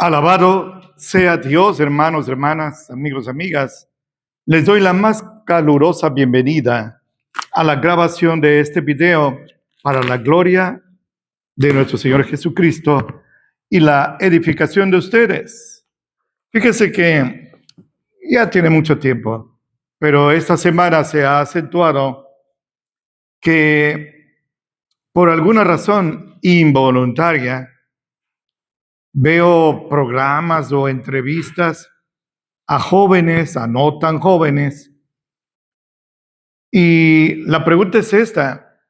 Alabado sea Dios, hermanos, hermanas, amigos, amigas. Les doy la más calurosa bienvenida a la grabación de este video para la gloria de nuestro Señor Jesucristo y la edificación de ustedes. Fíjense que ya tiene mucho tiempo, pero esta semana se ha acentuado que por alguna razón involuntaria veo programas o entrevistas a jóvenes, a no tan jóvenes, y la pregunta es esta: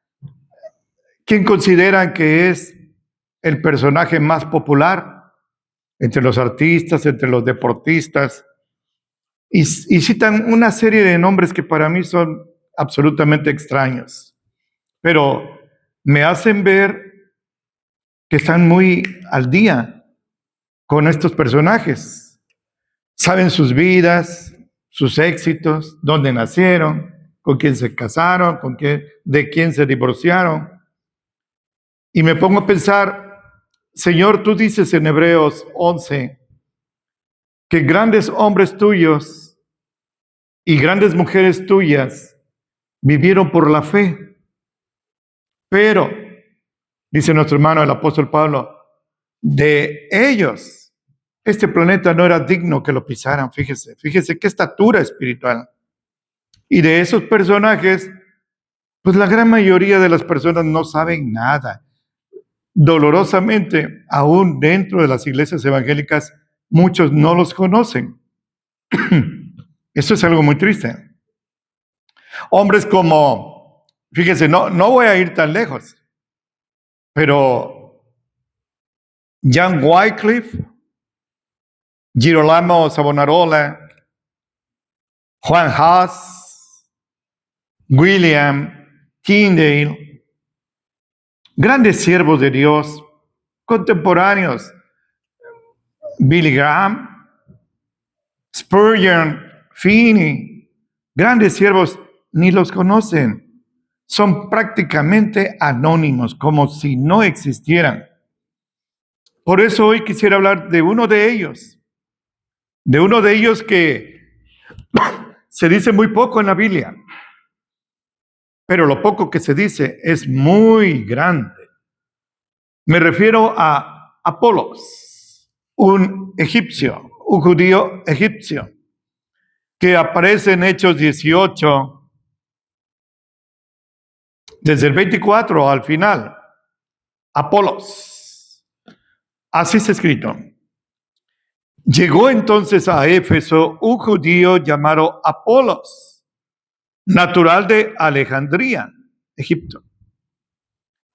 ¿quién consideran que es el personaje más popular entre los artistas, entre los deportistas? Y citan una serie de nombres que para mí son absolutamente extraños, pero me hacen ver que están muy al día con estos personajes. Saben sus vidas, sus éxitos, dónde nacieron, con quién se casaron, de quién se divorciaron. Y me pongo a pensar, Señor, tú dices en Hebreos 11 que grandes hombres tuyos y grandes mujeres tuyas vivieron por la fe. Pero, dice nuestro hermano el apóstol Pablo, de ellos este planeta no era digno que lo pisaran. Fíjese qué estatura espiritual. Y de esos personajes, pues la gran mayoría de las personas no saben nada. Dolorosamente, aún dentro de las iglesias evangélicas, muchos no los conocen. Eso es algo muy triste. Hombres como, fíjese, no voy a ir tan lejos, pero John Wycliffe, Girolamo Savonarola, Juan Huss, William Tyndale, grandes siervos de Dios, contemporáneos, Billy Graham, Spurgeon, Finney, grandes siervos, ni los conocen. Son prácticamente anónimos, como si no existieran. Por eso hoy quisiera hablar de uno de ellos que se dice muy poco en la Biblia, pero lo poco que se dice es muy grande. Me refiero a Apolos, un judío egipcio, que aparece en Hechos 18, desde el 24 al final. Apolos, así está escrito. Llegó entonces a Éfeso un judío llamado Apolos, natural de Alejandría, Egipto.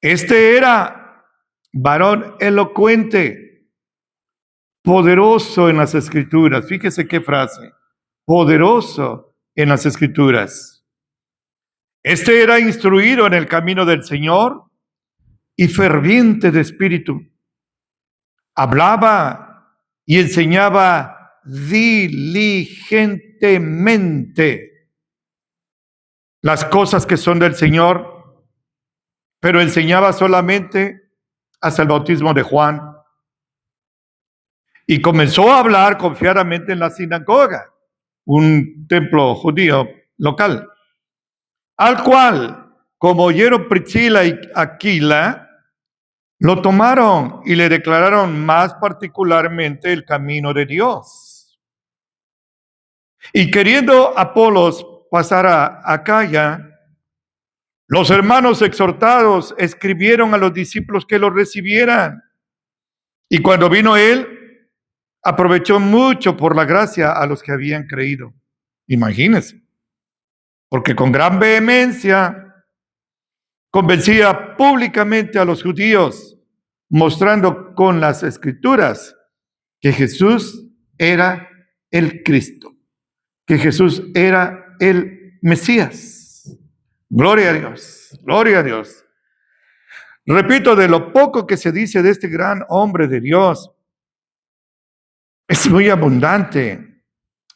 Este era varón elocuente, poderoso en las Escrituras. Fíjese qué frase: poderoso en las Escrituras. Este era instruido en el camino del Señor y ferviente de espíritu. Hablaba y enseñaba diligentemente las cosas que son del Señor, pero enseñaba solamente hasta el bautismo de Juan. Y comenzó a hablar confiadamente en la sinagoga, un templo judío local, al cual, como oyeron Priscila y Aquila, lo tomaron y le declararon más particularmente el camino de Dios. Y queriendo Apolos pasar a Acaya, los hermanos exhortados escribieron a los discípulos que lo recibieran. Y cuando vino él, aprovechó mucho por la gracia a los que habían creído. Imagínense, porque con gran vehemencia convencía públicamente a los judíos, mostrando con las Escrituras que Jesús era el Cristo, que Jesús era el Mesías. Gloria a Dios, gloria a Dios. Repito, de lo poco que se dice de este gran hombre de Dios, es muy abundante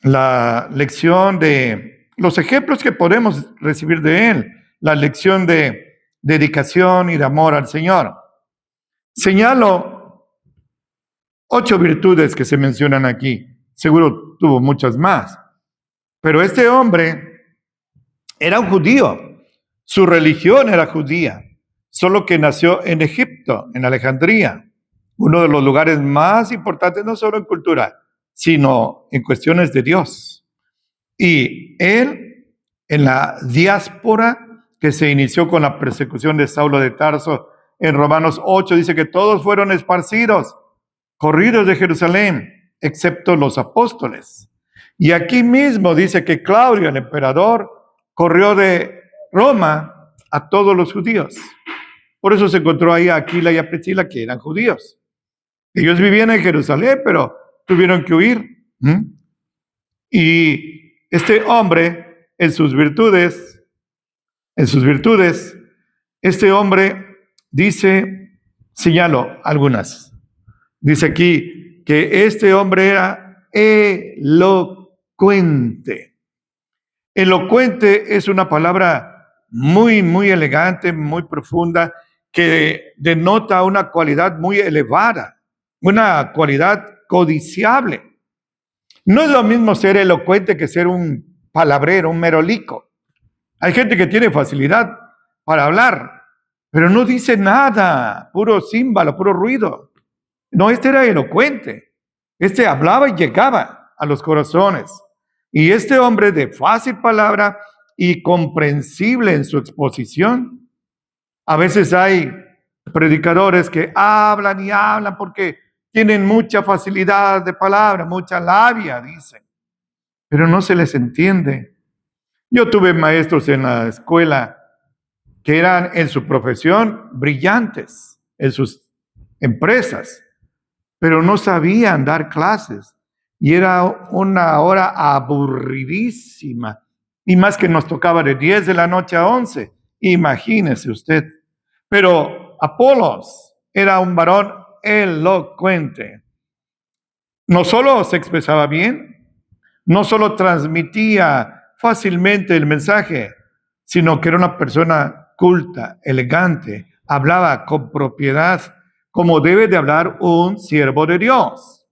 la lección de los ejemplos que podemos recibir de él, la lección de dedicación y de amor al Señor. Señalo 8 virtudes que se mencionan aquí. Seguro tuvo muchas más. Pero este hombre era un judío. Su religión era judía, solo que nació en Egipto, en Alejandría, uno de los lugares más importantes, no solo en cultura, sino en cuestiones de Dios. Y él, en la diáspora que se inició con la persecución de Saulo de Tarso, en Romanos 8 dice que todos fueron esparcidos, corridos de Jerusalén, excepto los apóstoles. Y aquí mismo dice que Claudio, el emperador, corrió de Roma a todos los judíos. Por eso se encontró ahí a Aquila y a Priscila, que eran judíos. Ellos vivían en Jerusalén, pero tuvieron que huir. Y este hombre, en sus virtudes, este hombre dice, señalo algunas. Dice aquí que este hombre era elocuente. Elocuente es una palabra muy, muy elegante, muy profunda, que denota una cualidad muy elevada, una cualidad codiciable. No es lo mismo ser elocuente que ser un palabrero, un merolico. Hay gente que tiene facilidad para hablar, pero no dice nada, puro címbalo, puro ruido. No, este era elocuente. Este hablaba y llegaba a los corazones. Y este hombre de fácil palabra y comprensible en su exposición. A veces hay predicadores que hablan y hablan porque tienen mucha facilidad de palabra, mucha labia, dicen, pero no se les entiende. Yo tuve maestros en la escuela que eran en su profesión brillantes, en sus empresas, pero no sabían dar clases. Y era una hora aburridísima. Y más que nos tocaba de 10 de la noche a 11. Imagínese usted. Pero Apolos era un varón elocuente. No solo se expresaba bien, no solo transmitía fácilmente el mensaje, sino que era una persona culta, elegante, hablaba con propiedad, como debe de hablar un siervo de Dios.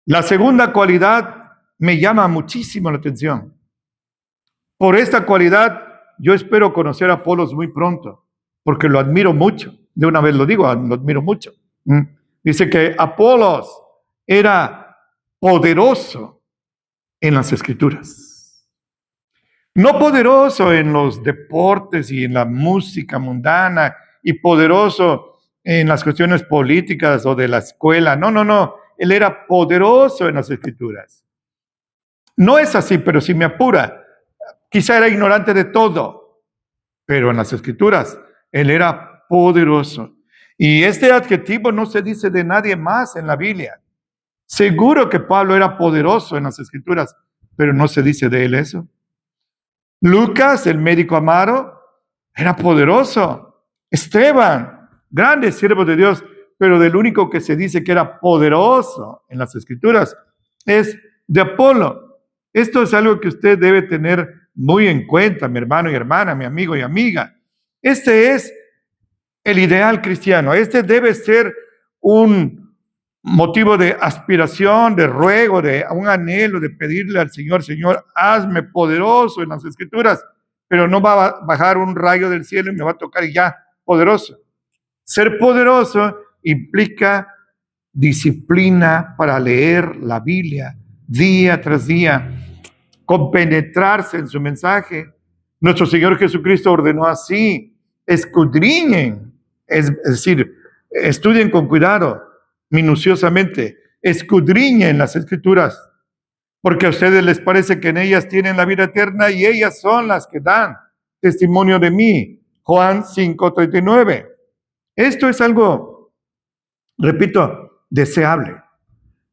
La segunda cualidad me llama muchísimo la atención. Por esta cualidad, yo espero conocer a Apolos muy pronto, porque lo admiro mucho. De una vez lo digo, lo admiro mucho. Dice que Apolos era poderoso en las Escrituras. No poderoso en los deportes y en la música mundana y poderoso en las cuestiones políticas o de la escuela. No. Él era poderoso en las Escrituras. No es así, pero si me apura, quizá era ignorante de todo, pero en las Escrituras él era poderoso. Y este adjetivo no se dice de nadie más en la Biblia. Seguro que Pablo era poderoso en las Escrituras, pero no se dice de él eso. Lucas, el médico amado, era poderoso. Esteban, grande siervo de Dios, pero del único que se dice que era poderoso en las Escrituras es de Apolo. Esto es algo que usted debe tener muy en cuenta, mi hermano y hermana, mi amigo y amiga. Este es el ideal cristiano. Este debe ser un motivo de aspiración, de ruego, de un anhelo, de pedirle al Señor, Señor, hazme poderoso en las Escrituras, pero no va a bajar un rayo del cielo y me va a tocar y ya, poderoso. Ser poderoso implica disciplina para leer la Biblia día tras día, compenetrarse en su mensaje. Nuestro Señor Jesucristo ordenó así: escudriñen, es decir, estudien con cuidado, minuciosamente, escudriñen las Escrituras, porque a ustedes les parece que en ellas tienen la vida eterna y ellas son las que dan testimonio de mí. Juan 5:39. Esto es algo, repito, deseable.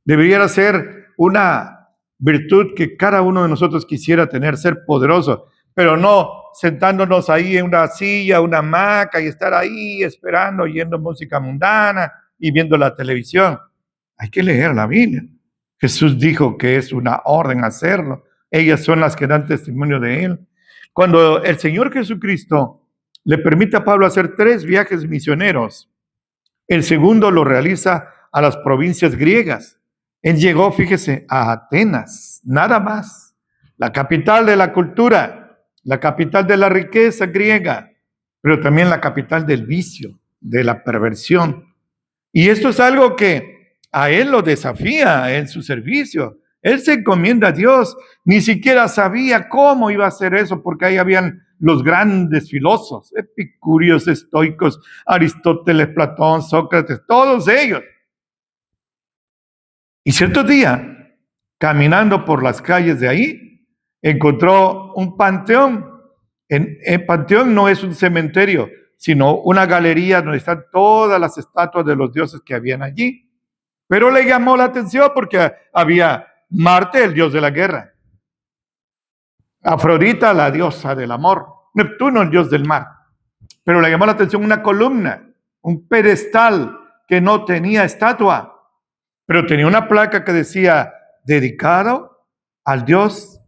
Debería ser una virtud que cada uno de nosotros quisiera tener, ser poderoso, pero no sentándonos ahí en una silla, una hamaca y estar ahí esperando, oyendo música mundana y viendo la televisión. Hay que leer la Biblia. Jesús dijo que es una orden hacerlo. Ellas son las que dan testimonio de Él. Cuando el Señor Jesucristo le permite a Pablo hacer 3 viajes misioneros, el segundo lo realiza a las provincias griegas. Él llegó, fíjese, a Atenas, nada más, la capital de la cultura, la capital de la riqueza griega, pero también la capital del vicio, de la perversión. Y esto es algo que a él lo desafía en su servicio. Él se encomienda a Dios, ni siquiera sabía cómo iba a hacer eso, porque ahí habían los grandes filósofos, epicúreos, estoicos, Aristóteles, Platón, Sócrates, todos ellos. Y cierto día, caminando por las calles de ahí, encontró un panteón. El panteón no es un cementerio, sino una galería donde están todas las estatuas de los dioses que habían allí. Pero le llamó la atención porque había Marte, el dios de la guerra; Afrodita, la diosa del amor; Neptuno, el dios del mar. Pero le llamó la atención una columna, un pedestal que no tenía estatua, pero tenía una placa que decía: dedicado al Dios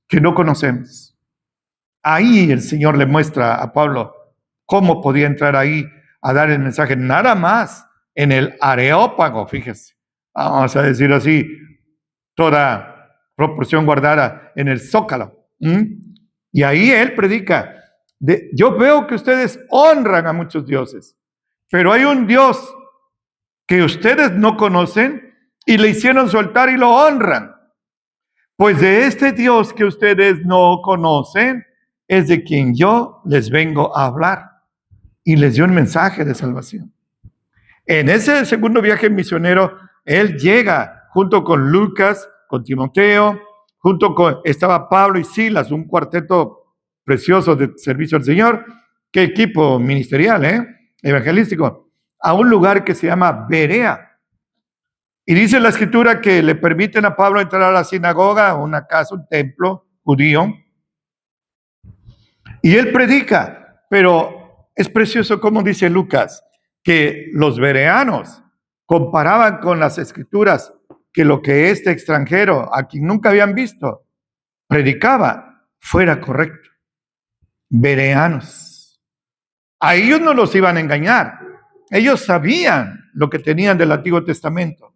que no conocemos. Ahí el Señor le muestra a Pablo cómo podía entrar ahí a dar el mensaje, nada más en el Areópago, fíjese, vamos a decir así, toda proporción guardada, en el Zócalo. Y ahí él predica: yo veo que ustedes honran a muchos dioses, pero hay un Dios que ustedes no conocen y le hicieron su altar y lo honran. Pues de este Dios que ustedes no conocen es de quien yo les vengo a hablar. Y les dio un mensaje de salvación. En ese segundo viaje misionero, él llega junto con Lucas, con Timoteo, estaba Pablo y Silas, un cuarteto precioso de servicio al Señor. Qué equipo ministerial, evangelístico, a un lugar que se llama Berea. Y dice la Escritura que le permiten a Pablo entrar a la sinagoga, una casa, un templo judío, y él predica. Pero es precioso como dice Lucas, que los bereanos comparaban con las Escrituras que lo que este extranjero, a quien nunca habían visto, predicaba, fuera correcto. Bereanos. A ellos no los iban a engañar. Ellos sabían lo que tenían del Antiguo Testamento.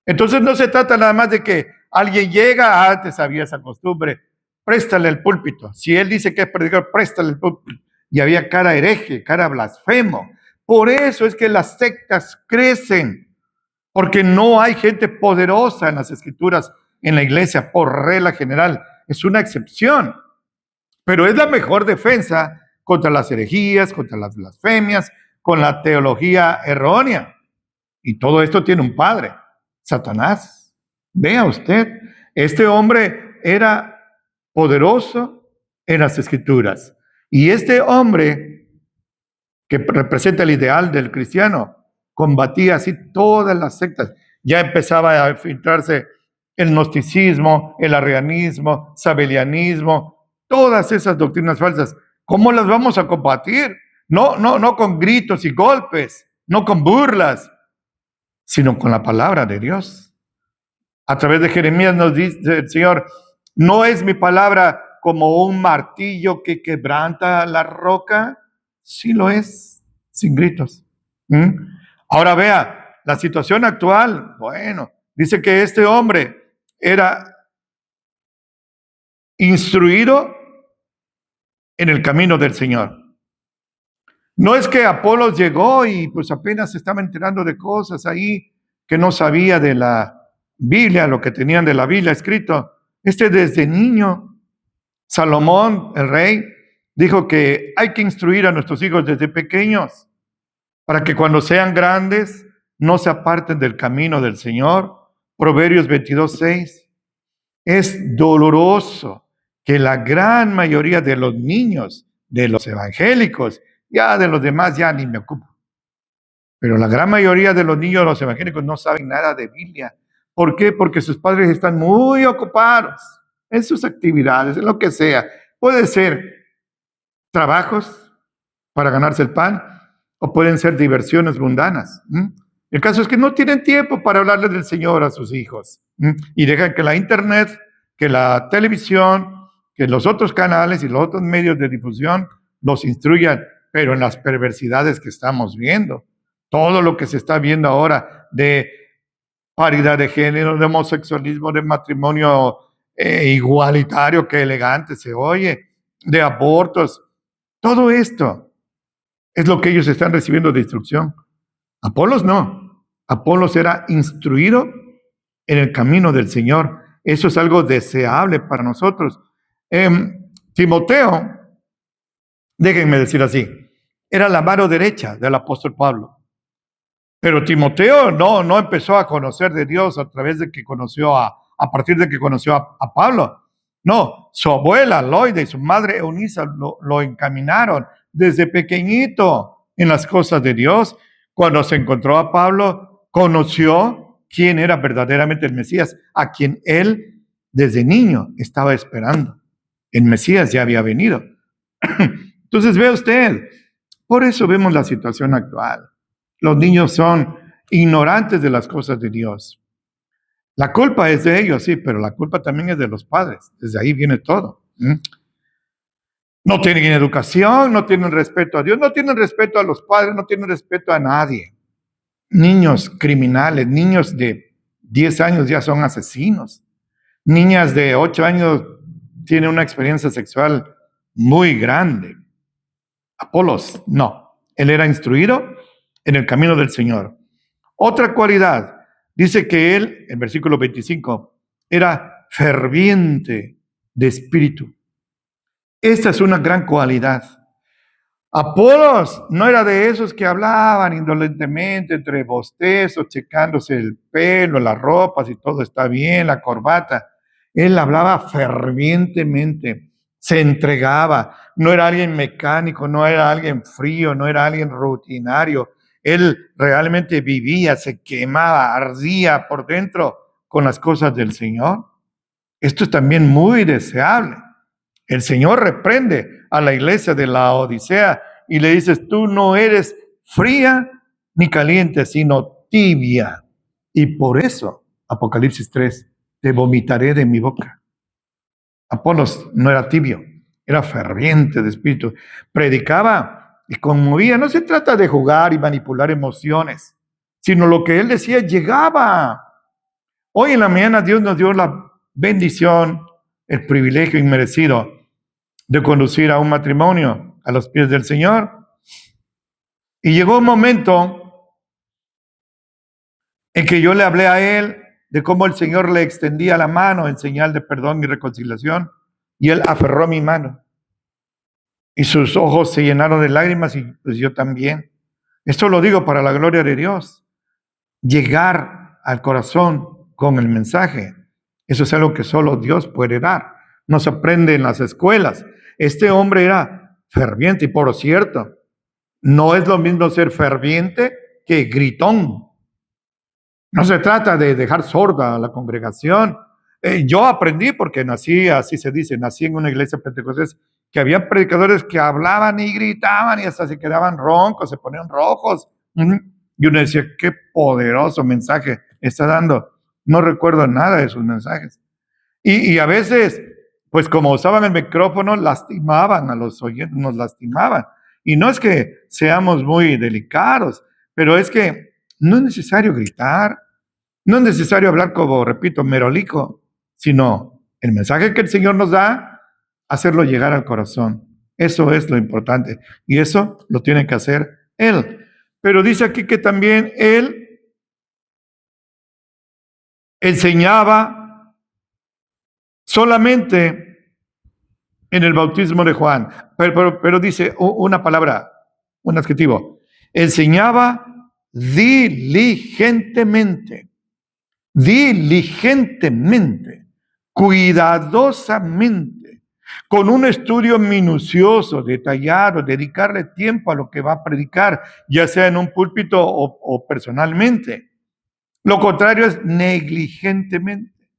Entonces no se trata nada más de que alguien llega, antes había esa costumbre, préstale el púlpito. Si él dice que es predicador, préstale el púlpito. Y había cara hereje, cara blasfemo. Por eso es que las sectas crecen, porque no hay gente poderosa en las Escrituras, en la iglesia, por regla general. Es una excepción, pero es la mejor defensa contra las herejías, contra las blasfemias, con la teología errónea. Y todo esto tiene un padre, Satanás. Vea usted, este hombre era poderoso en las Escrituras. Y este hombre, que representa el ideal del cristiano, combatía así todas las sectas. Ya empezaba a filtrarse el gnosticismo, el arrianismo, sabelianismo, todas esas doctrinas falsas. ¿Cómo las vamos a combatir? No con gritos y golpes, no con burlas, sino con la palabra de Dios. A través de Jeremías nos dice el Señor: no es mi palabra como un martillo que quebranta la roca. Sí lo es, sin gritos. Ahora vea, la situación actual, bueno, dice que este hombre era instruido en el camino del Señor. No es que Apolos llegó y pues apenas se estaba enterando de cosas ahí que no sabía de la Biblia, lo que tenían de la Biblia escrito. Desde niño, Salomón, el rey, dijo que hay que instruir a nuestros hijos desde pequeños para que cuando sean grandes no se aparten del camino del Señor. Proverbios 22:6. Es doloroso que la gran mayoría de los niños, de los evangélicos, ya de los demás ya ni me ocupo, pero la gran mayoría de los niños, los evangélicos, no saben nada de Biblia. ¿Por qué? Porque sus padres están muy ocupados en sus actividades, en lo que sea. Puede ser trabajos para ganarse el pan, o pueden ser diversiones mundanas. El caso es que no tienen tiempo para hablarle del Señor a sus hijos. Y dejan que la internet, que la televisión, que los otros canales y los otros medios de difusión los instruyan, pero en las perversidades que estamos viendo. Todo lo que se está viendo ahora de paridad de género, de homosexualismo, de matrimonio igualitario, que elegante se oye, de abortos. Todo esto es lo que ellos están recibiendo de instrucción. Apolos no. Apolos era instruido en el camino del Señor. Eso es algo deseable para nosotros. Timoteo, déjenme decir así, era la mano derecha del apóstol Pablo. Pero Timoteo no empezó a conocer de Dios a través de que conoció a partir de que conoció a Pablo. No, su abuela Loida y su madre Eunice lo encaminaron desde pequeñito en las cosas de Dios. Cuando se encontró a Pablo, conoció quién era verdaderamente el Mesías, a quien él desde niño estaba esperando. El Mesías ya había venido. Entonces ve usted, por eso vemos la situación actual. Los niños son ignorantes de las cosas de Dios. La culpa es de ellos, sí, pero la culpa también es de los padres. Desde ahí viene todo. No tienen educación, no tienen respeto a Dios, no tienen respeto a los padres, no tienen respeto a nadie. Niños criminales, niños de 10 años ya son asesinos. Niñas de 8 años tienen una experiencia sexual muy grande. Apolos, no. Él era instruido en el camino del Señor. Otra cualidad, dice que él, en versículo 25, era ferviente de espíritu. Esta es una gran cualidad. Apolos no era de esos que hablaban indolentemente entre bostezos, checándose el pelo, las ropas y todo está bien, la corbata. Él hablaba fervientemente, se entregaba. No era alguien mecánico, no era alguien frío, no era alguien rutinario. Él realmente vivía, se quemaba, ardía por dentro con las cosas del Señor. Esto es también muy deseable. El Señor reprende a la iglesia de la Odisea y le dices, tú no eres fría ni caliente, sino tibia. Y por eso, Apocalipsis 3, te vomitaré de mi boca. Apolos no era tibio, era ferviente de espíritu. Predicaba y conmovía. No se trata de jugar y manipular emociones, sino lo que él decía llegaba. Hoy en la mañana Dios nos dio la bendición, el privilegio inmerecido de conducir a un matrimonio a los pies del Señor. Y llegó un momento en que yo le hablé a él de cómo el Señor le extendía la mano en señal de perdón y reconciliación, y él aferró mi mano. Y sus ojos se llenaron de lágrimas y pues yo también. Esto lo digo para la gloria de Dios. Llegar al corazón con el mensaje, eso es algo que solo Dios puede dar. No se aprende en las escuelas. Este hombre era ferviente y por cierto, no es lo mismo ser ferviente que gritón. No se trata de dejar sorda a la congregación. Yo aprendí, porque nací, así se dice, nací en una iglesia pentecostés, que había predicadores que hablaban y gritaban y hasta se quedaban roncos, se ponían rojos. Y uno decía, qué poderoso mensaje está dando. No recuerdo nada de sus mensajes. Y a veces, pues como usaban el micrófono, lastimaban a los oyentes, nos lastimaban. Y no es que seamos muy delicados, pero es que no es necesario gritar, no es necesario hablar como, repito, merolico, sino el mensaje que el Señor nos da, hacerlo llegar al corazón. Eso es lo importante. Y eso lo tiene que hacer Él. Pero dice aquí que también Él enseñaba solamente en el bautismo de Juan. Pero dice una palabra, un adjetivo. Enseñaba diligentemente, cuidadosamente, con un estudio minucioso, detallado, dedicarle tiempo a lo que va a predicar, ya sea en un púlpito o personalmente. Lo contrario es negligentemente.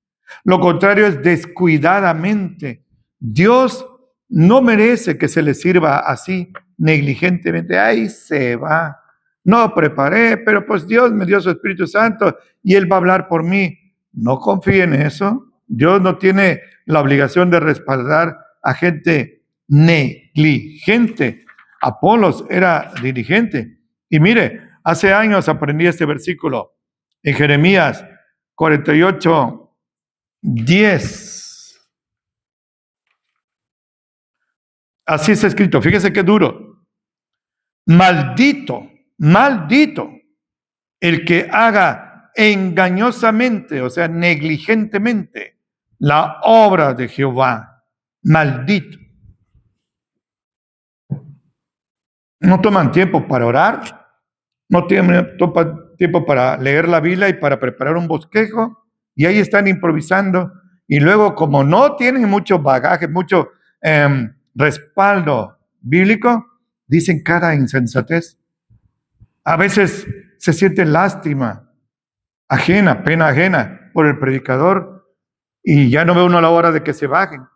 Lo contrario es descuidadamente. Dios no merece que se le sirva así, negligentemente. Ahí se va. No preparé, pero pues Dios me dio su Espíritu Santo y Él va a hablar por mí. No confíe en eso. Dios no tiene la obligación de respaldar a gente negligente. Apolos era diligente. Y mire, hace años aprendí este versículo. En Jeremías 48, 10. Así está escrito. Fíjese qué duro. Maldito, maldito el que haga engañosamente, o sea, negligentemente, la obra de Jehová. Maldito. No toman tiempo para orar, no toman tiempo para leer la Biblia y para preparar un bosquejo, y ahí están improvisando. Y luego, como no tienen mucho bagaje, mucho respaldo bíblico, dicen cada insensatez. A veces se siente lástima ajena, pena ajena por el predicador, y ya no ve uno la hora de que se bajen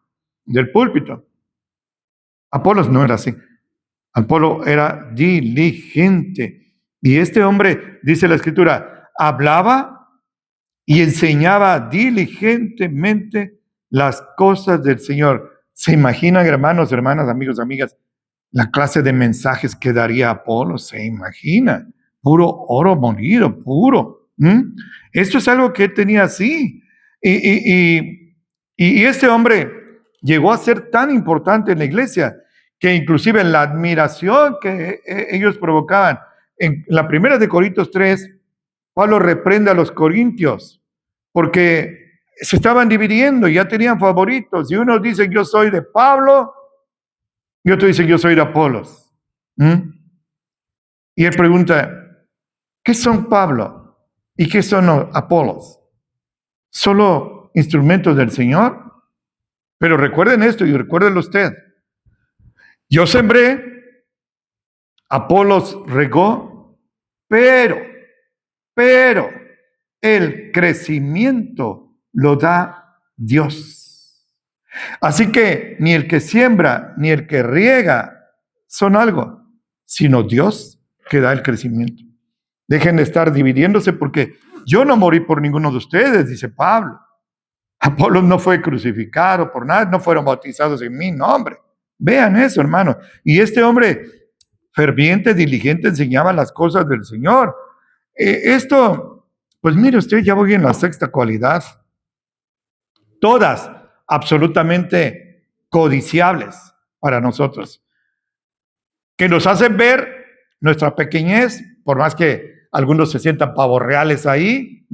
del púlpito. Apolos no era así. Apolo era diligente. Y este hombre, dice la Escritura, hablaba y enseñaba diligentemente las cosas del Señor. ¿Se imaginan, hermanos, hermanas, amigos, amigas, la clase de mensajes que daría Apolo? ¿Se imagina? Puro oro molido, puro. Esto es algo que él tenía así. Y este hombre llegó a ser tan importante en la iglesia que inclusive la admiración que ellos provocaban. En la primera de Corintios 3, Pablo reprende a los corintios porque se estaban dividiendo, ya tenían favoritos, y unos dicen yo soy de Pablo y otros dicen yo soy de Apolos. Y él pregunta, ¿qué son Pablo y qué son Apolos? ¿Solo instrumentos del Señor? Pero recuerden esto y recuérdenlo usted. Yo sembré, Apolos regó, pero el crecimiento lo da Dios. Así que ni el que siembra ni el que riega son algo, sino Dios que da el crecimiento. Dejen de estar dividiéndose porque yo no morí por ninguno de ustedes, dice Pablo. Apolos no fue crucificado por nada, no fueron bautizados en mi nombre. Vean eso, hermano. Y este hombre ferviente, diligente, enseñaba las cosas del Señor. Esto, pues mire usted, ya voy en la sexta cualidad. Todas absolutamente codiciables para nosotros, que nos hacen ver nuestra pequeñez, por más que algunos se sientan pavos reales ahí.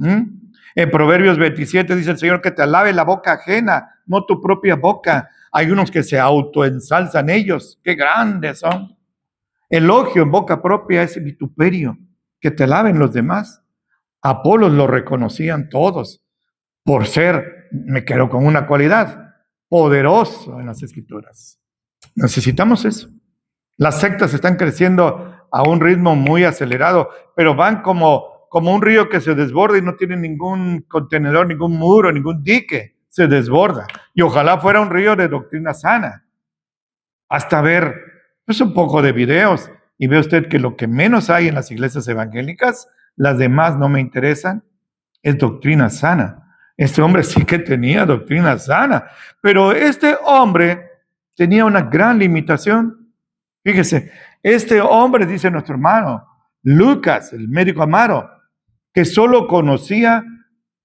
En Proverbios 27 dice el Señor que te alabe la boca ajena, no tu propia boca. Hay unos que se autoensalzan ellos, qué grandes son. Elogio en boca propia es vituperio, que te alaben los demás. Apolos lo reconocían todos por ser, me quedo con una cualidad, poderoso en las Escrituras. Necesitamos eso. Las sectas están creciendo a un ritmo muy acelerado, pero van como un río que se desborda y no tiene ningún contenedor, ningún muro, ningún dique. Se desborda. Y ojalá fuera un río de doctrina sana. Hasta ver pues, un poco de videos y ve usted que lo que menos hay en las iglesias evangélicas, las demás no me interesan, es doctrina sana. Este hombre sí que tenía doctrina sana, pero este hombre tenía una gran limitación. Fíjese, este hombre, dice nuestro hermano Lucas, el médico Amaro, que solo conocía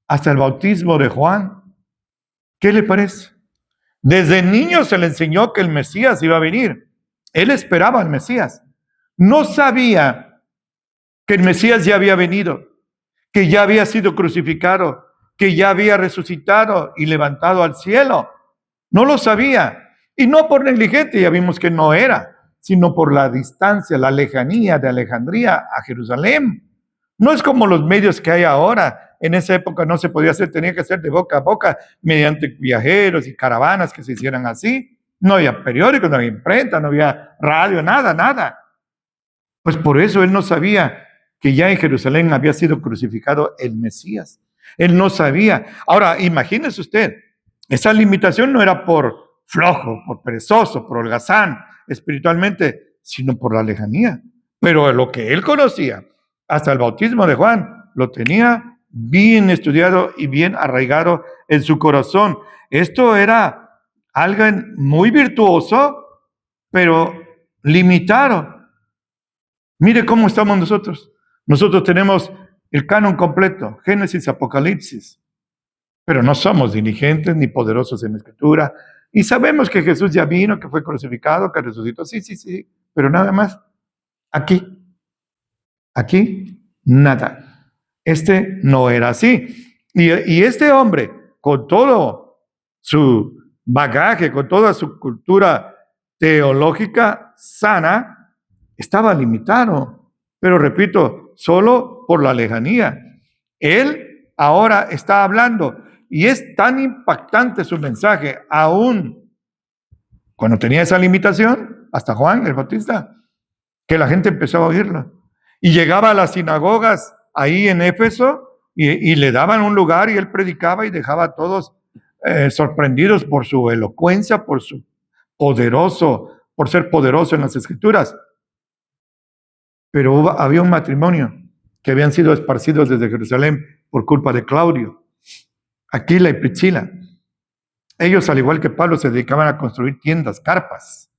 hasta el bautismo de Juan. ¿Qué le parece? Desde niño se le enseñó que el Mesías iba a venir. Él esperaba al Mesías. No sabía que el Mesías ya había venido, que ya había sido crucificado, que ya había resucitado y levantado al cielo. No lo sabía. Y no por negligente, ya vimos que no era, sino por la distancia, la lejanía de Alejandría a Jerusalén. No es como los medios que hay ahora. En esa época no se podía hacer, tenía que ser de boca a boca, mediante viajeros y caravanas que se hicieran así. No había periódicos, no había imprenta, no había radio, nada. Pues por eso él no sabía que ya en Jerusalén había sido crucificado el Mesías. Él no sabía. Ahora, imagínese usted, esa limitación no era por flojo, por perezoso, por holgazán espiritualmente, sino por la lejanía. Pero lo que él conocía, hasta el bautismo de Juan, lo tenía bien estudiado y bien arraigado en su corazón. Esto era algo muy virtuoso, pero limitado. Mire cómo estamos nosotros. Nosotros tenemos el canon completo, Génesis, Apocalipsis. Pero no somos diligentes ni poderosos en la Escritura. Y sabemos que Jesús ya vino, que fue crucificado, que resucitó. Sí, pero nada más. Aquí, nada. Este no era así. Y este hombre, con todo su bagaje, con toda su cultura teológica sana, estaba limitado. Pero repito, solo por la lejanía. Él ahora está hablando y es tan impactante su mensaje, aún cuando tenía esa limitación, hasta Juan el Bautista, que la gente empezó a oírlo. Y llegaba a las sinagogas ahí en Éfeso y le daban un lugar y él predicaba y dejaba a todos sorprendidos por su elocuencia, por ser poderoso en las Escrituras. Pero había un matrimonio que habían sido esparcidos desde Jerusalén por culpa de Claudio, Aquila y Priscila. Ellos, al igual que Pablo, se dedicaban a construir tiendas, carpas.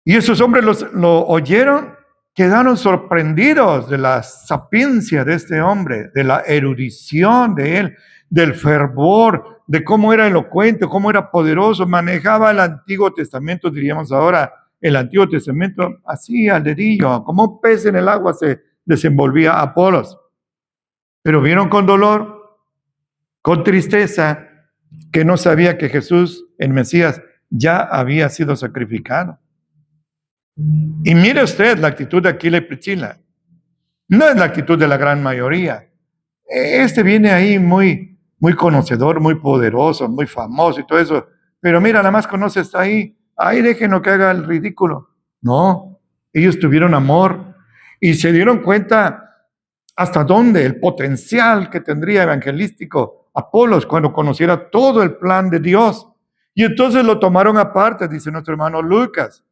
Y esos hombres lo oyeron, quedaron sorprendidos de la sapiencia de este hombre, de la erudición de él, del fervor, de cómo era elocuente, cómo era poderoso, manejaba el Antiguo Testamento, diríamos ahora, el Antiguo Testamento así al dedillo, como un pez en el agua se desenvolvía Apolos. Pero vieron con dolor, con tristeza, que no sabía que Jesús, el Mesías, ya había sido sacrificado. Y mire usted la actitud de Aquila y Priscila. No es la actitud de la gran mayoría. Este viene ahí muy conocedor, muy poderoso, muy famoso y todo eso. Pero mira, nada más conoce hasta ahí. Ahí déjenlo que haga el ridículo. No, ellos tuvieron amor y se dieron cuenta hasta dónde el potencial que tendría evangelístico Apolos cuando conociera todo el plan de Dios. Y entonces lo tomaron aparte, dice nuestro hermano Lucas.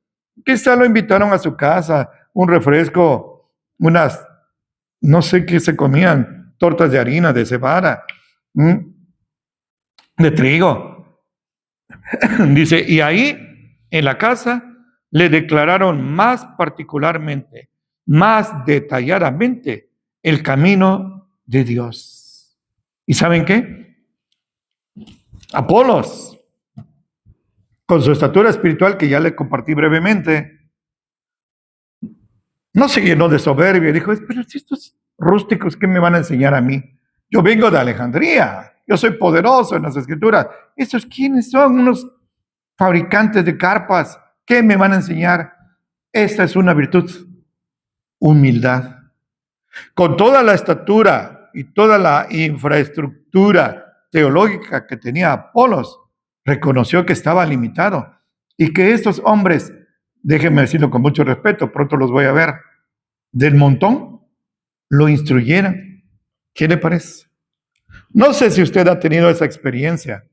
Quizá lo invitaron a su casa, un refresco, unas, no sé qué se comían, tortas de harina, de cebada, de trigo. Dice, y ahí, en la casa, le declararon más particularmente, más detalladamente, el camino de Dios. ¿Y saben qué? Apolos, con su estatura espiritual que ya le compartí brevemente, no se llenó de soberbia y dijo, pero si estos rústicos, ¿qué me van a enseñar a mí? Yo vengo de Alejandría, yo soy poderoso en las Escrituras. ¿Estos quiénes son? Unos fabricantes de carpas, ¿qué me van a enseñar? Esta es una virtud, humildad. Con toda la estatura y toda la infraestructura teológica que tenía Apolos, reconoció que estaba limitado y que estos hombres, déjenme decirlo con mucho respeto, pronto los voy a ver, del montón, lo instruyeran. ¿Qué le parece? No sé si usted ha tenido esa experiencia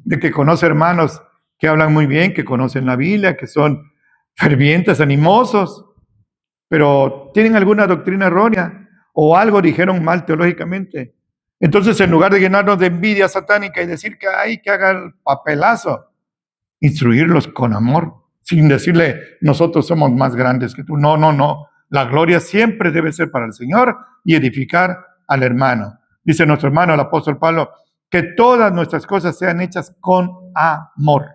de que conoce hermanos que hablan muy bien, que conocen la Biblia, que son fervientes, animosos, pero tienen alguna doctrina errónea o algo dijeron mal teológicamente. Entonces, en lugar de llenarnos de envidia satánica y decir que hay que haga el papelazo, instruirlos con amor, sin decirle, nosotros somos más grandes que tú. No. La gloria siempre debe ser para el Señor y edificar al hermano. Dice nuestro hermano, el apóstol Pablo, que todas nuestras cosas sean hechas con amor,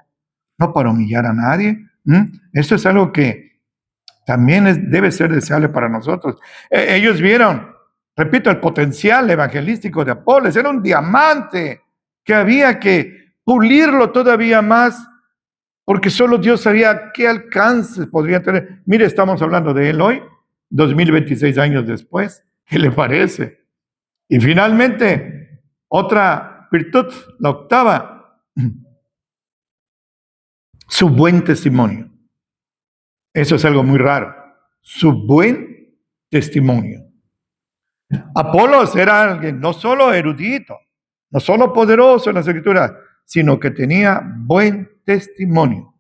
no para humillar a nadie. Esto es algo que también debe ser deseable para nosotros. Ellos vieron, repito, el potencial evangelístico de Apolos. Era un diamante que había que pulirlo todavía más, porque solo Dios sabía qué alcance podría tener. Mire, estamos hablando de él hoy, 2026 años después. ¿Qué le parece? Y finalmente, otra virtud, la octava, su buen testimonio. Eso es algo muy raro. Su buen testimonio. Apolos era alguien no solo erudito, no solo poderoso en las Escrituras, sino que tenía buen testimonio.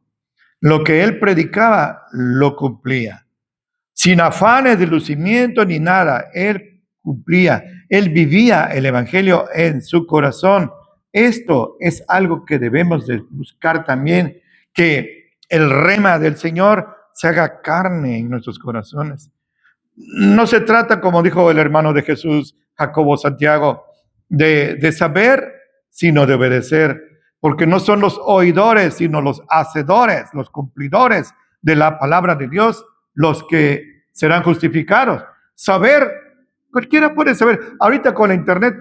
Lo que él predicaba, lo cumplía. Sin afanes de lucimiento ni nada, él cumplía. Él vivía el Evangelio en su corazón. Esto es algo que debemos de buscar también, que el rema del Señor se haga carne en nuestros corazones. No se trata, como dijo el hermano de Jesús, Jacobo Santiago, de saber, sino de obedecer, porque no son los oidores, sino los hacedores, los cumplidores de la palabra de Dios, los que serán justificados. Saber, cualquiera puede saber. Ahorita con la internet,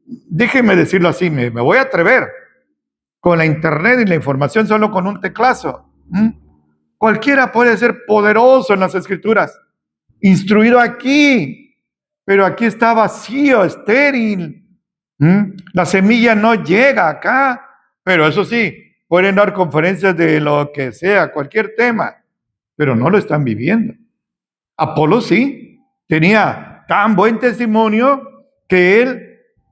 déjenme decirlo así, me voy a atrever. Con la internet y la información solo con un teclazo. Cualquiera puede ser poderoso en las escrituras, instruido aquí, pero aquí está vacío, estéril. La semilla no llega acá, pero eso sí, pueden dar conferencias de lo que sea, cualquier tema, pero no lo están viviendo. Apolo sí, tenía tan buen testimonio que él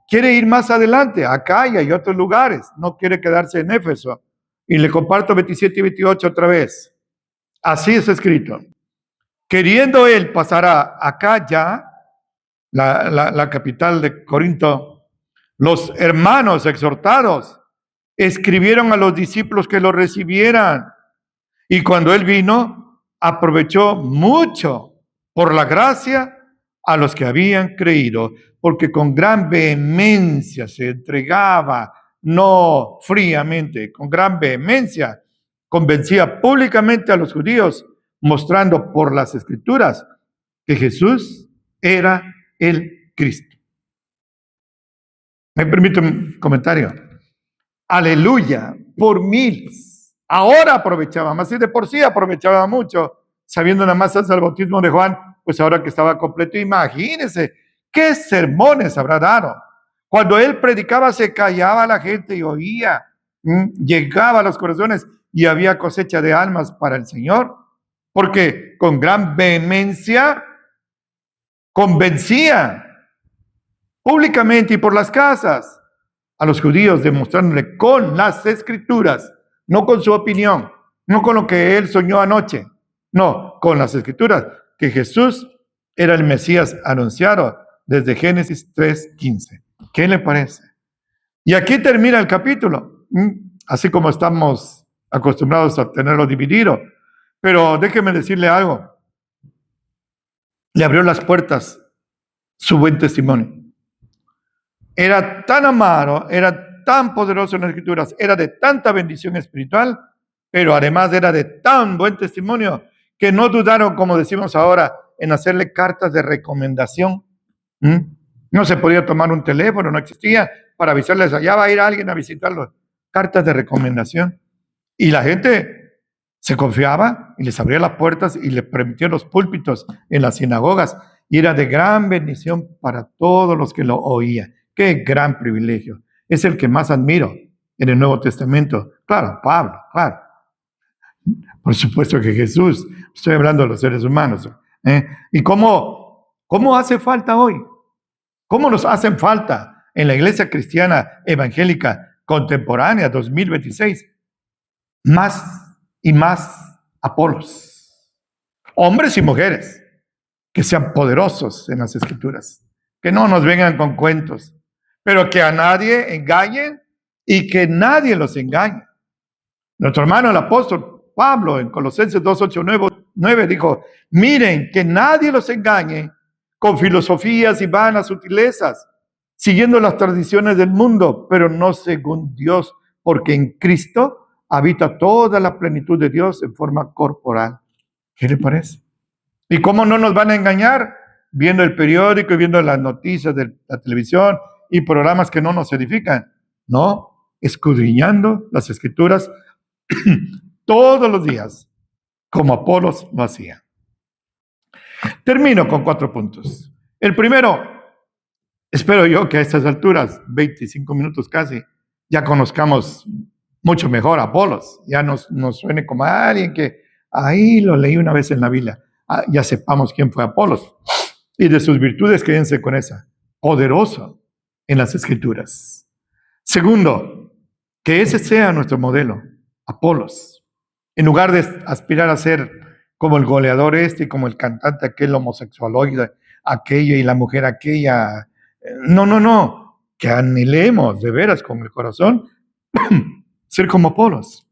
quiere ir más adelante, acá y hay otros lugares, no quiere quedarse en Éfeso. Y le comparto 27 y 28 otra vez. Así es escrito. Queriendo él pasar a Acaya, la capital de Corinto, los hermanos exhortados escribieron a los discípulos que lo recibieran. Y cuando él vino, aprovechó mucho por la gracia a los que habían creído, porque con gran vehemencia se entregaba, no fríamente, con gran vehemencia, convencía públicamente a los judíos, mostrando por las escrituras que Jesús era el Cristo. Me permite un comentario. Aleluya, por miles. Ahora aprovechaba más, y de por sí aprovechaba mucho, sabiendo nada más el bautismo de Juan, pues ahora que estaba completo, imagínense qué sermones habrá dado. Cuando él predicaba se callaba la gente y oía, llegaba a los corazones y había cosecha de almas para el Señor, porque con gran vehemencia convencía públicamente y por las casas a los judíos, demostrándole con las escrituras, no con su opinión, no con lo que él soñó anoche, no, con las escrituras, que Jesús era el Mesías anunciado desde Génesis 3:15. ¿Qué le parece? Y aquí termina el capítulo, así como estamos acostumbrados a tenerlo dividido. Pero déjeme decirle algo. Le abrió las puertas su buen testimonio. Era tan amado, era tan poderoso en las escrituras, era de tanta bendición espiritual, pero además era de tan buen testimonio que no dudaron, como decimos ahora, en hacerle cartas de recomendación. No se podía tomar un teléfono, no existía, para avisarles, allá va a ir alguien a visitarlo. Cartas de recomendación. Y la gente se confiaba y les abría las puertas y les permitía los púlpitos en las sinagogas. Y era de gran bendición para todos los que lo oían. Qué gran privilegio. Es el que más admiro en el Nuevo Testamento. Claro, Pablo, claro. Por supuesto que Jesús. Estoy hablando de los seres humanos. ¿Y cómo hace falta hoy? ¿Cómo nos hacen falta en la iglesia cristiana evangélica contemporánea 2026? Más y más Apolos. Hombres y mujeres que sean poderosos en las escrituras. Que no nos vengan con cuentos, pero que a nadie engañen y que nadie los engañe. Nuestro hermano el apóstol Pablo en Colosenses 2:8-9 dijo, miren que nadie los engañe con filosofías y vanas sutilezas, siguiendo las tradiciones del mundo, pero no según Dios, porque en Cristo habita toda la plenitud de Dios en forma corporal. ¿Qué le parece? ¿Y cómo no nos van a engañar? Viendo el periódico y viendo las noticias de la televisión y programas que no nos edifican. No, escudriñando las escrituras todos los días, como Apolos lo hacía. Termino con 4 puntos. El primero, espero yo que a estas alturas, 25 minutos casi, ya conozcamos mucho mejor a Apolos. Ya nos suene como a alguien que ahí lo leí una vez en la Biblia. Ya sepamos quién fue Apolos. Y de sus virtudes, quédense con esa. Poderoso en las escrituras. Segundo, que ese sea nuestro modelo, Apolos. En lugar de aspirar a ser como el goleador y como el cantante aquel homosexualoide, aquella y la mujer aquella. No. Que anhelemos de veras con el corazón ser como Apolos.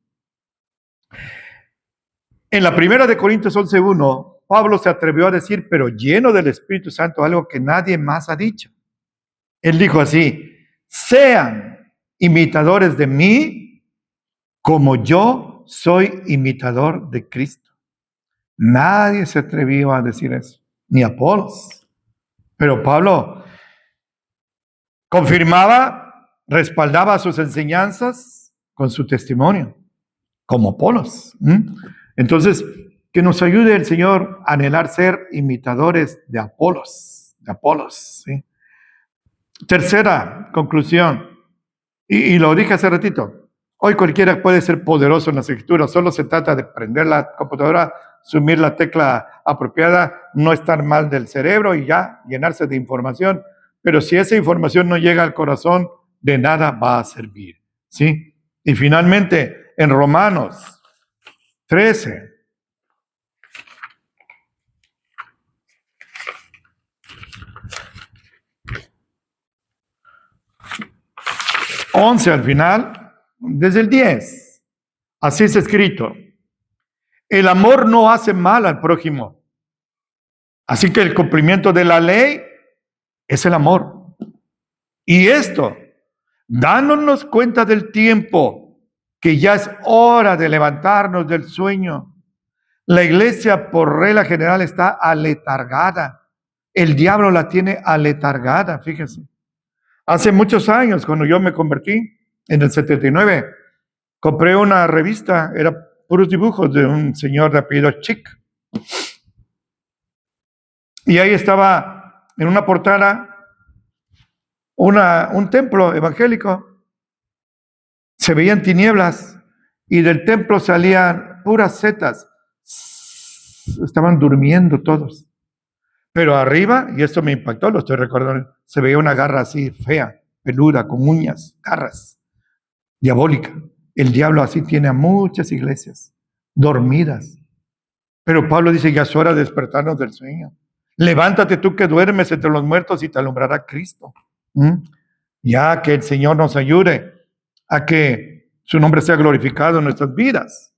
En la primera de Corintios 11:1 Pablo se atrevió a decir, pero lleno del Espíritu Santo, algo que nadie más ha dicho. Él dijo así: sean imitadores de mí como yo soy imitador de Cristo. Nadie se atrevió a decir eso, ni Apolos. Pero Pablo confirmaba, respaldaba sus enseñanzas con su testimonio, como Apolos. Entonces, que nos ayude el Señor a anhelar ser imitadores de Apolos, ¿sí? Tercera conclusión, y lo dije hace ratito, hoy cualquiera puede ser poderoso en las escrituras, solo se trata de prender la computadora, sumir la tecla apropiada, no estar mal del cerebro y ya llenarse de información, pero si esa información no llega al corazón, de nada va a servir, ¿sí? Y finalmente, en Romanos 13, al final, desde el 10, así es escrito: el amor no hace mal al prójimo. Así que el cumplimiento de la ley es el amor. Y esto, dándonos cuenta del tiempo, que ya es hora de levantarnos del sueño. La iglesia por regla general está aletargada. El diablo la tiene aletargada, fíjense. Hace muchos años, cuando yo me convertí, en el 79, compré una revista, era puros dibujos de un señor de apellido Chick. Y ahí estaba en una portada un templo evangélico. Se veían tinieblas y del templo salían puras setas. Estaban durmiendo todos. Pero arriba, y esto me impactó, lo estoy recordando, se veía una garra así fea, peluda, con uñas, garras, diabólica. El diablo así tiene a muchas iglesias dormidas. Pero Pablo dice: ya es hora de despertarnos del sueño. Levántate tú que duermes entre los muertos y te alumbrará Cristo. Ya que el Señor nos ayude a que su nombre sea glorificado en nuestras vidas.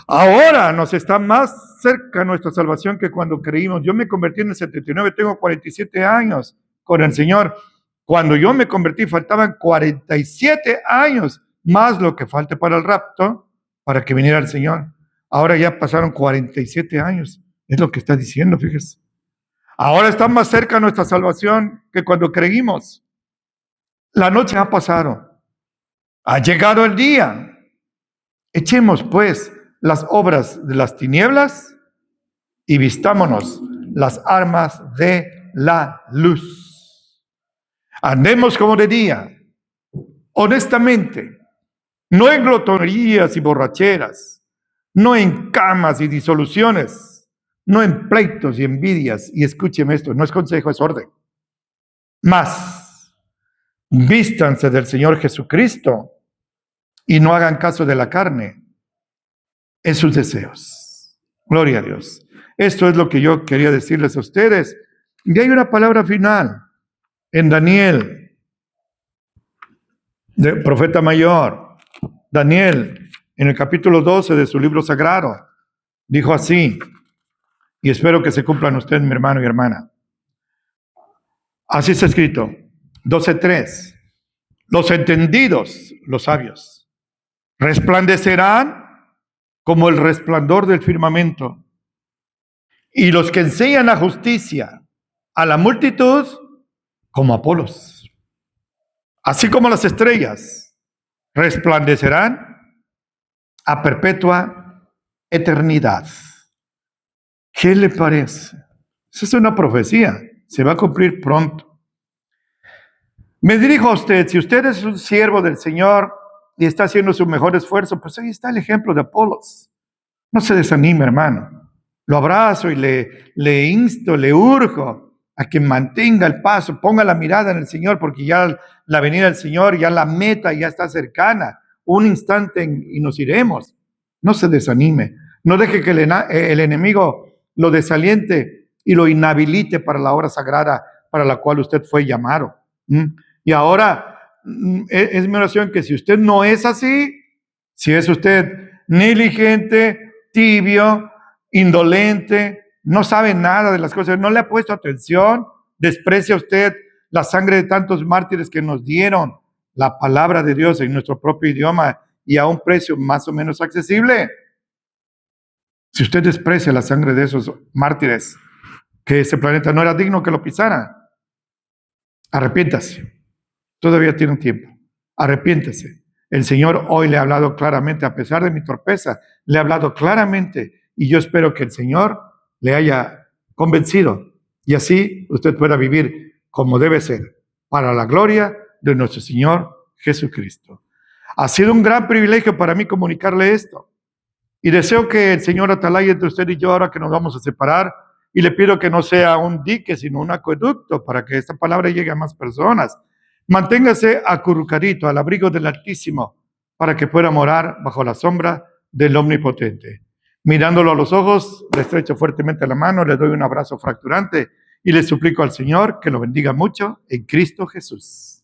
Ahora nos está más cerca nuestra salvación que cuando creímos. Yo me convertí en el 79, tengo 47 años con el Señor. Cuando yo me convertí faltaban 47 años, más lo que falte para el rapto, para que viniera el Señor. Ahora ya pasaron 47 años, es lo que está diciendo, fíjese. Ahora está más cerca nuestra salvación que cuando creímos. La noche ha pasado, ha llegado el día. Echemos pues las obras de las tinieblas y vistámonos las armas de la luz. Andemos como de día, honestamente, no en glotonerías y borracheras, no en camas y disoluciones, no en pleitos y envidias. Y escúcheme esto, no es consejo, es orden. Mas, vístanse del Señor Jesucristo y no hagan caso de la carne en sus deseos. Gloria a Dios. Esto es lo que yo quería decirles a ustedes. Y hay una palabra final en Daniel, del profeta mayor. Daniel, en el capítulo 12 de su libro sagrado, dijo así, y espero que se cumplan ustedes, mi hermano y hermana. Así está escrito, 12:3. Los entendidos, los sabios, resplandecerán como el resplandor del firmamento, y los que enseñan la justicia a la multitud como Apolos. Así como las estrellas resplandecerán a perpetua eternidad. ¿Qué le parece? Esa es una profecía, se va a cumplir pronto. Me dirijo a usted, si usted es un siervo del Señor y está haciendo su mejor esfuerzo, pues ahí está el ejemplo de Apolos. No se desanime, hermano. Lo abrazo y le insto, le urjo a que mantenga el paso, ponga la mirada en el Señor, porque ya la venida del Señor, ya la meta ya está cercana. Un instante y nos iremos. No se desanime. No deje que el enemigo lo desaliente y lo inhabilite para la obra sagrada para la cual usted fue llamado. Y ahora es mi oración que si usted no es así, si es usted negligente, tibio, indolente, no sabe nada de las cosas, no le ha puesto atención, desprecia usted la sangre de tantos mártires que nos dieron la palabra de Dios en nuestro propio idioma y a un precio más o menos accesible. Si usted desprecia la sangre de esos mártires, que ese planeta no era digno que lo pisara, arrepiéntase. Todavía tiene un tiempo. Arrepiéntase. El Señor hoy le ha hablado claramente, a pesar de mi torpeza, le ha hablado claramente y yo espero que el Señor le haya convencido y así usted pueda vivir como debe ser, para la gloria de nuestro Señor Jesucristo. Ha sido un gran privilegio para mí comunicarle esto y deseo que el Señor atalaye entre usted y yo ahora que nos vamos a separar y le pido que no sea un dique, sino un acueducto para que esta palabra llegue a más personas. Manténgase acurrucadito al abrigo del Altísimo para que pueda morar bajo la sombra del Omnipotente. Mirándolo a los ojos, le estrecho fuertemente la mano, le doy un abrazo fracturante y le suplico al Señor que lo bendiga mucho en Cristo Jesús.